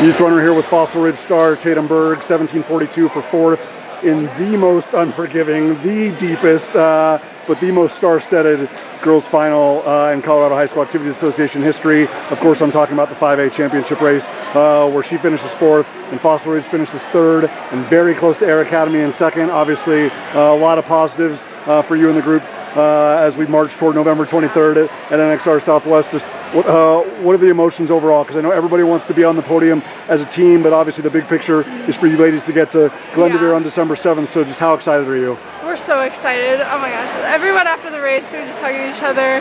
Youth runner here with Fossil Ridge star Tatum Berg, 1742 for fourth in the most unforgiving, the deepest, but the most star-studded girls final in Colorado High School Activities Association history. Of course, I'm talking about the 5A championship race, where she finishes fourth and Fossil Ridge finishes third, and very close to Air Academy in second. Obviously, a lot of positives for you in the group as we march toward November 23rd at NXR Southwest. Just what are the emotions overall? Because I know everybody wants to be on the podium as a team, but obviously the big picture is for you ladies to get to Glendower on December 7th. So just how excited are you? We're so excited. Oh my gosh. Everyone after the race, we were just hugging each other.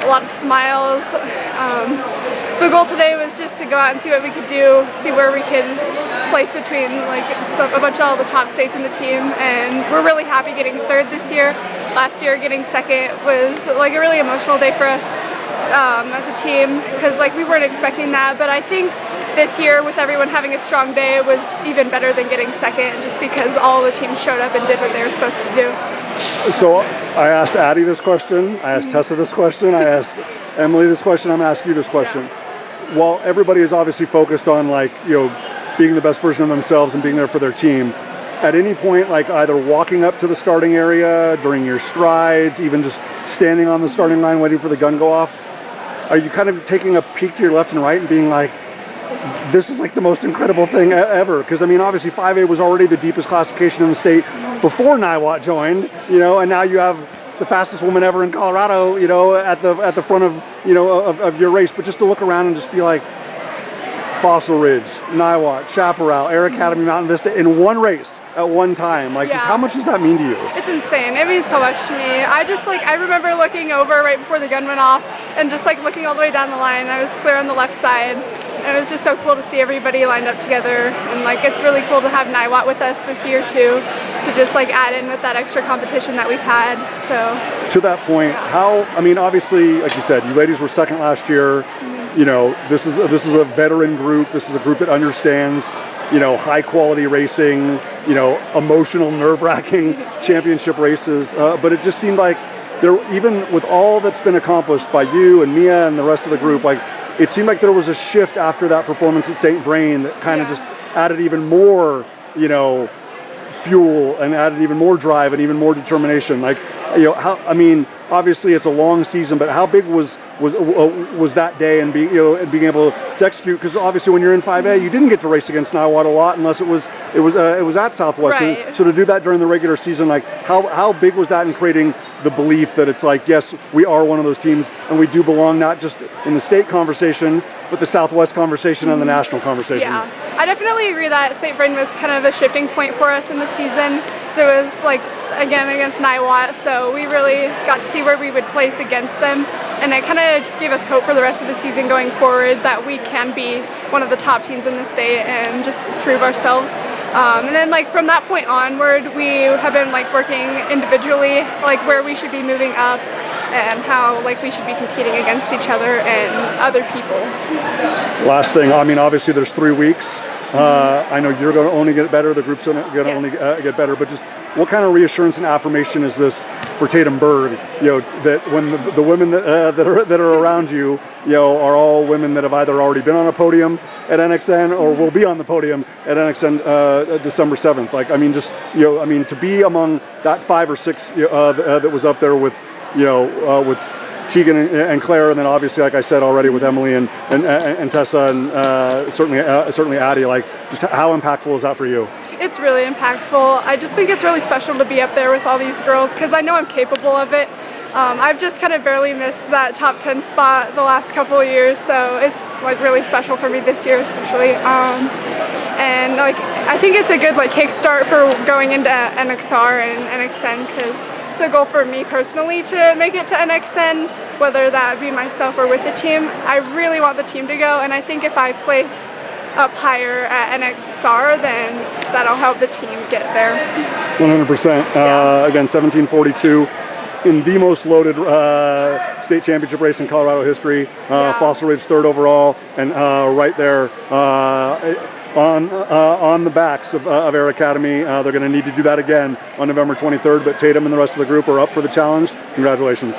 A lot of smiles. The goal today was just to go out and see what we could do, see where we could place between a bunch of all the top states in the team, and we're really happy getting third this year. Last year getting second was a really emotional day for us as a team, because we weren't expecting that, but I think this year with everyone having a strong day, it was even better than getting second, just because all the teams showed up and did what they were supposed to do. So I asked Addie this question, I asked Tessa this question, I asked Emily this question, I'm going to ask you this question. While everybody is obviously focused on being the best version of themselves and being there for their team, at any point either walking up to the starting area, during your strides, even just standing on the starting line waiting for the gun go off, are you kind of taking a peek to your left and right and being like, this is the most incredible thing ever? Because I mean, obviously 5A was already the deepest classification in the state before Niwot joined, and now you have the fastest woman ever in Colorado, at the front of your race. But just to look around and just be like, Fossil Ridge, Niwot, Chaparral, Air Academy, Mountain Vista in one race at one time. Just how much does that mean to you? It's insane. It means so much to me. I remember looking over right before the gun went off and just looking all the way down the line. I was clear on the left side. And it was just so cool to see everybody lined up together. And it's really cool to have Niwot with us this year too, to just add in with that extra competition that we've had. So to that point, obviously, like you said, you ladies were second last year. This is a veteran group. This is a group that understands, high quality racing, emotional, nerve-wracking championship races. But it just seemed like even with all that's been accomplished by you and Mia and the rest of the group, it seemed like there was a shift after that performance at St. Vrain that kind of just added even more, fuel and added even more drive and even more determination. Obviously it's a long season, but how big was that day and being able to execute? Because obviously when you're in 5A, you didn't get to race against Niwot a lot unless it was at Southwest. Right. So to do that during the regular season, how big was that in creating the belief that it's yes, we are one of those teams and we do belong not just in the state conversation, but the Southwest conversation and the national conversation? Yeah, I definitely agree that St. Vrain was kind of a shifting point for us in the season. So it was again against Niwot, so we really got to see where we would place against them, and it kind of just gave us hope for the rest of the season going forward that we can be one of the top teams in the state and just prove ourselves. And then from that point onward, we have been working individually, where we should be moving up and how we should be competing against each other and other people. Last thing, obviously there's 3 weeks. I know you're going to only get better, the group's going to only get better, but just what kind of reassurance and affirmation is this for Tatum Berg, that when the women that are around you, are all women that have either already been on a podium at NXN or will be on the podium at NXN December 7th. To be among that 5 or 6 that was up there with Keegan and Claire, and then obviously, like I said already, with Emily and Tessa, and certainly Addie. Just how impactful is that for you? It's really impactful. I just think it's really special to be up there with all these girls because I know I'm capable of it. I've just kind of barely missed that top 10 spot the last couple of years, so it's really special for me this year, especially. And I think it's a good kickstart for going into NXR and NXN, because it's a goal for me personally to make it to NXN, whether that be myself or with the team. I really want the team to go, and I think if I place up higher at NXR, then that'll help the team get there. 100%. Again, 1742 in the most loaded state championship race in Colorado history. Fossil Ridge third overall, and right there on the backs of Air Academy. They're going to need to do that again on November 23rd, but Tatum and the rest of the group are up for the challenge. Congratulations.